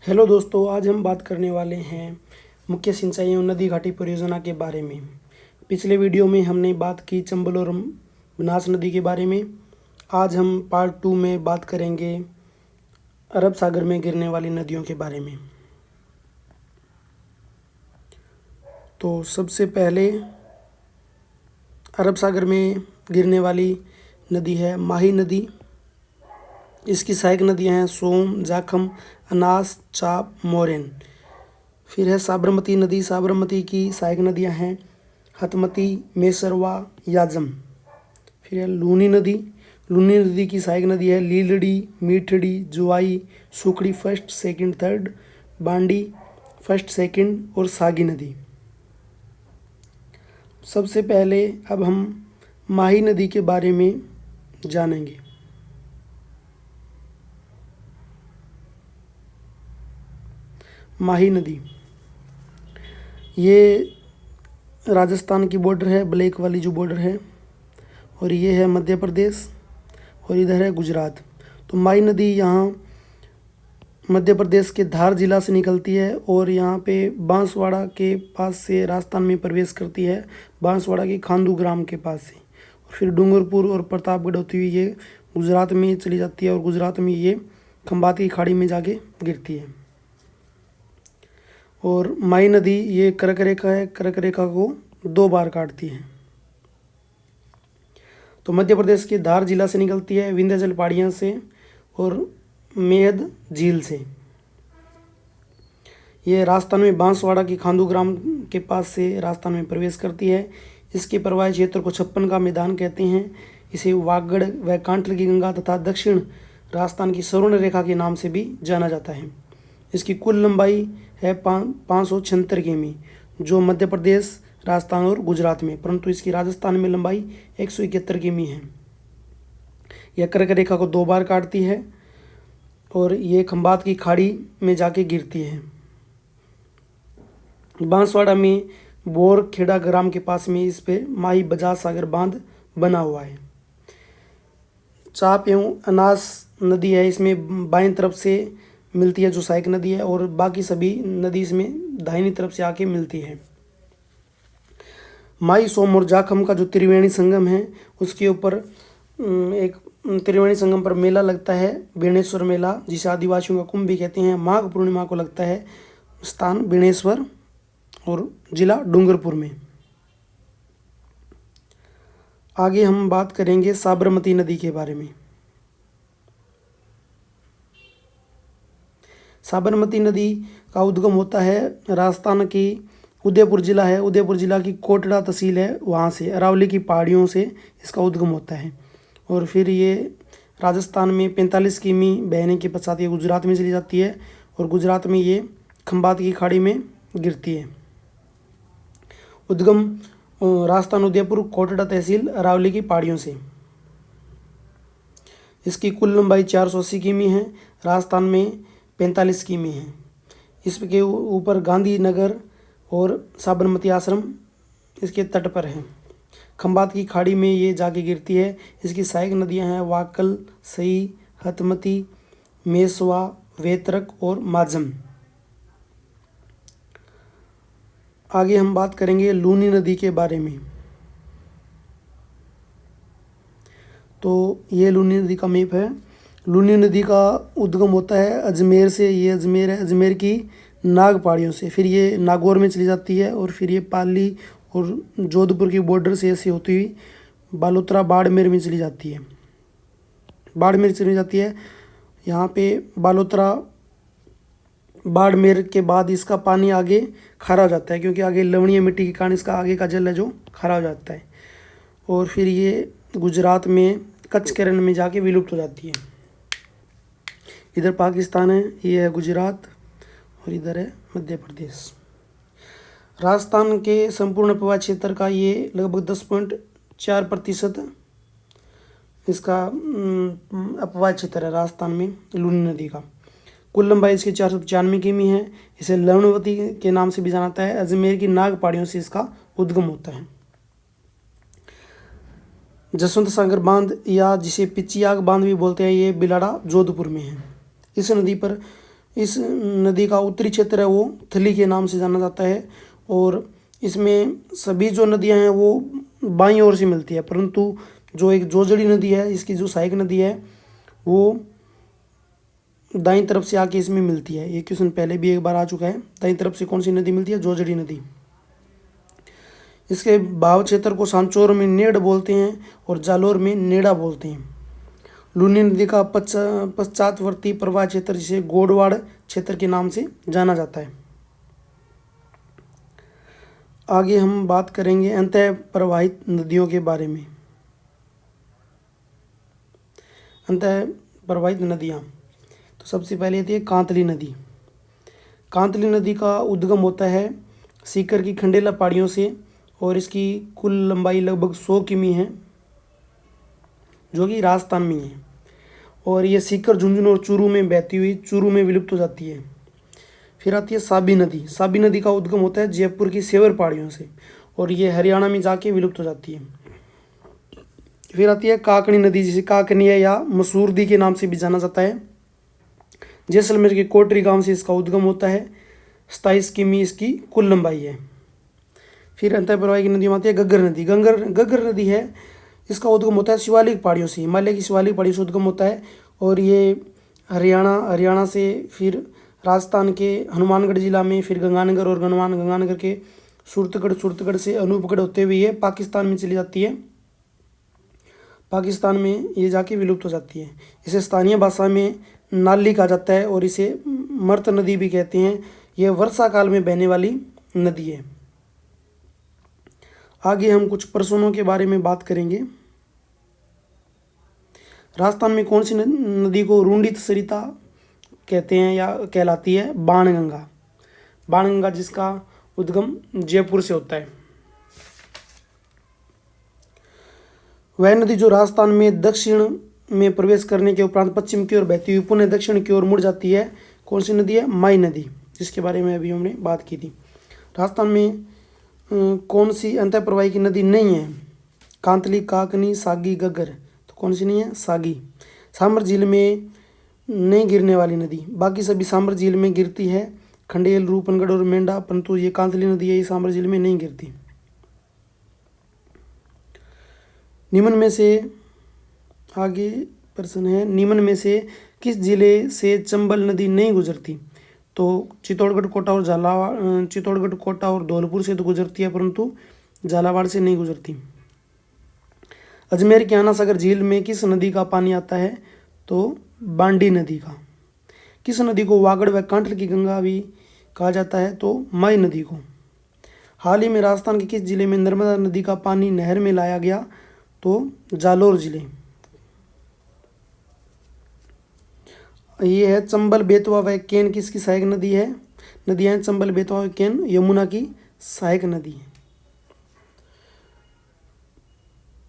Hello दोस्तों, आज हम बात करने वाले हैं मुख्य सिंचाई एवं नदी घाटी परियोजना के बारे में। पिछले वीडियो में हमने बात की चंबल और बनास नदी के बारे में। आज हम पार्ट 2 में बात करेंगे अरब सागर में गिरने वाली नदियों के बारे में। तो सबसे पहले अरब सागर में गिरने वाली नदी है माही नदी। इसकी सहायक नदियां हैं सोम, जाखम, अनास, चाप, मोरेन। फिर है साबरमती नदी। साबरमती की सहायक नदियां हैं हतमती, मेसरवा, याजम। फिर है लूनी नदी। लूनी नदी की सहायक नदी है लीलड़ी, मीठड़ी, जुआई, सुखड़ी फर्स्ट, सेकंड, थर्ड, बांडी फर्स्ट, सेकंड और सागी नदी। सबसे पहले अब हम माही नदी के बारे में जानेंगे। माही नदी ये राजस्थान की बॉर्डर है, ब्लैक वाली जो बॉर्डर है, और ये है मध्य प्रदेश और इधर है गुजरात। तो माही नदी यहाँ मध्य प्रदेश के धार जिला से निकलती है और यहाँ पे बांसवाड़ा के पास से राजस्थान में प्रवेश करती है, बांसवाड़ा के खांडू ग्राम के पास से, और फिर डूंगरपुर और प्रतापगढ़ होती हुई ये गुजरात में चली जाती है और गुजरात में ये खंबात की खाड़ी में जाके गिरती है। और माही नदी ये कर्क रेखा है, कर्क रेखा को 2 बार काटती है। तो मध्य प्रदेश के धार जिला से निकलती है, विंध्याचल पहाड़ियाँ से और मेहद झील से। ये राजस्थान में बांसवाड़ा की खांडू ग्राम के पास से राजस्थान में प्रवेश करती है। इसके प्रवाही क्षेत्र को 56 का मैदान कहते हैं। इसे वागड़ व कांटल की गंगा तथा दक्षिण राजस्थान की स्वर्ण रेखा के नाम से भी जाना जाता है। इसकी कुल लंबाई है 576 किमी, जो मध्य प्रदेश, राजस्थान और गुजरात में, परंतु इसकी राजस्थान में लंबाई 171 किमी है। यह कर्क रेखा को 2 बार काटती है और ये खंबात की खाड़ी में जाके गिरती है। बांसवाड़ा में बोर खेड़ा ग्राम के पास में इस पे माही बजाज सागर बांध बना हुआ है। चाप एवं अनास नदी है, इसमें बाईं तरफ से मिलती है जो सहायक नदी है, और बाकी सभी नदी इसमें दाहिनी तरफ से आके मिलती है। माई, सोम और जाखम का जो त्रिवेणी संगम है, उसके ऊपर एक त्रिवेणी संगम पर मेला लगता है, बेणेश्वर मेला, जिसे आदिवासियों का कुंभ भी कहते हैं। माघ पूर्णिमा को लगता है। स्थान बेणेश्वर और जिला डूंगरपुर में। आगे हम बात करेंगे साबरमती नदी के बारे में। साबरमती नदी का उद्गम होता है राजस्थान की उदयपुर जिला है, उदयपुर जिला की कोटड़ा तहसील है, वहाँ से अरावली की पहाड़ियों से इसका उद्गम होता है। और फिर ये राजस्थान में 45 किमी बहने के पश्चात ये गुजरात में चली जाती है और गुजरात में ये खंबात की खाड़ी में गिरती है। उद्गम राजस्थान उदयपुर कोटड़ा तहसील अरावली की पहाड़ियों से। इसकी कुल लंबाई 480 किमी है, राजस्थान में 45 किमी है। इसके ऊपर गांधीनगर और साबरमती आश्रम इसके तट पर है। खंबात की खाड़ी में ये जाके गिरती है। इसकी सहायक नदियां हैं वाकल, सई, हतमती, मेसवा, वेतरक और माजम। आगे हम बात करेंगे लूनी नदी के बारे में। तो ये लूनी नदी का मैप है। लूनी नदी का उद्गम होता है अजमेर से, ये अजमेर है, अजमेर की नाग पहाड़ियों से, फिर ये नागौर में चली जाती है और फिर ये पाली और जोधपुर की बॉर्डर से ऐसे होती हुई बालोतरा बाड़मेर में चली जाती है। बाड़मेर चली जाती है। यहाँ पे बालोतरा बाड़मेर के बाद इसका पानी आगे खारा हो जाता है, क्योंकि आगे लवणीय मिट्टी के कारण इसका आगे का जल है जो खारा हो जाता है, और फिर ये गुजरात में कच्छ में जाके विलुप्त हो जाती है। इधर पाकिस्तान है, ये है गुजरात, और इधर है मध्य प्रदेश। राजस्थान के संपूर्ण प्रवाह क्षेत्र का ये लगभग 10.4% इसका अपवाह क्षेत्र है राजस्थान में लूनी नदी का। कुल लंबाई इसकी 495 किमी है। इसे लवणवती के नाम से भी जाना जाता है। अजमेर की नाग पहाड़ियों से इसका उद्गम होता है। जसवंत सागर बांध, या जिसे पिचियाग बांध भी बोलते हैं, ये बिलाड़ा जोधपुर में है। इस नदी पर इस नदी का उत्तरी क्षेत्र है वो थली के नाम से जाना जाता है, और इसमें सभी जो नदियां हैं वो बाईं ओर से मिलती है, परंतु जो एक जोजड़ी नदी है, इसकी जो सहायक नदी है वो दाईं तरफ से आके इसमें मिलती है। ये क्वेश्चन पहले भी एक बार आ चुका है। दाईं तरफ से कौन सी नदी मिलती है? जोजड़ी नदी। इसके भाव क्षेत्र को सांचौर में नेड़ बोलते हैं और जालोर में नेड़ा बोलते हैं। लूनी नदी का पश्चातवर्ती प्रवाह क्षेत्र जिसे गोडवाड़ क्षेत्र के नाम से जाना जाता है। आगे हम बात करेंगे अंतः प्रवाहित नदियों के बारे में। अंतः प्रवाहित नदियाँ, तो सबसे पहले आती है कांतली नदी। कांतली नदी का उद्गम होता है सीकर की खंडेला पहाड़ियों से, और इसकी कुल लंबाई लगभग 100 किमी है, जो कि राजस्थान में ही है। और ये सीकर, झुंझुनू और चूरू में बहती हुई चूरू में विलुप्त हो जाती है। फिर आती है साबी नदी। साबी नदी का उद्गम होता है जयपुर की सेवर पहाड़ियों से, और ये हरियाणा में जाके विलुप्त हो जाती है। फिर आती है काकनी नदी, जिसे काकनिया या मसूरदी के नाम से भी जाना जाता है। जैसलमेर के कोटरी गांव से इसका उद्गम होता है। 27 किमी इसकी कुल लंबाई है। फिर अंतः प्रवाही की नदी में आती है गग्गर नदी। गग्गर नदी है, इसका उद्गम होता है शिवालिक पहाड़ियों से, हिमालय की शिवालिक पहाड़ियों से उद्गम होता है, और ये हरियाणा से फिर राजस्थान के हनुमानगढ़ जिला में, फिर गंगानगर, और गंगानगर के सूरतगढ़ से अनूपगढ़ होते हुए ये पाकिस्तान में चली जाती है। पाकिस्तान में ये जाके विलुप्त हो जाती है। इसे स्थानीय भाषा में नाली कहा जाता है, और इसे मर्त नदी भी कहते हैं। यह वर्षा काल में बहने वाली नदी है। आगे हम कुछ प्रश्नों के बारे में बात करेंगे। राजस्थान में कौन सी नदी को रूंडित सरिता कहते हैं या कहलाती है? बाणगंगा। बाणगंगा जिसका उद्गम जयपुर से होता है। वह नदी जो राजस्थान में दक्षिण में प्रवेश करने के उपरांत पश्चिम की ओर बहती हुई पुनः दक्षिण की ओर मुड़ जाती है, कौन सी नदी है? माई नदी, जिसके बारे में अभी हमने बात की थी। राजस्थान में कौन सी अंतः प्रवाही की नदी नहीं है? कांतली, काकनी, सागी, गग्गर। तो कौन सी नहीं है? सागी। सामर झील में नहीं गिरने वाली नदी, बाकी सभी सामर झील में गिरती है, खंडेल, रूपनगढ़ और मेंढा, परंतु ये कांतली नदी है, ये सामर झील में नहीं गिरती। निम्न में से, आगे प्रश्न है, निम्न में से किस जिले से चंबल नदी नहीं गुजरती? तो चित्तौड़गढ़, कोटा और धौलपुर से तो गुजरती है, परंतु झालावाड़ से नहीं गुजरती। अजमेर के आना सागर झील में किस नदी का पानी आता है? तो बांडी नदी का। किस नदी को वागड़ व कांठल की गंगा भी कहा जाता है? तो माई नदी को। हाल ही में राजस्थान के किस जिले में नर्मदा नदी का पानी नहर में लाया गया? तो जालोर जिले। ये है चंबल, बेतवा व केन किसकी सहायक नदी है? नदियाँ चंबल, बेतवा व केन यमुना की सहायक नदी है।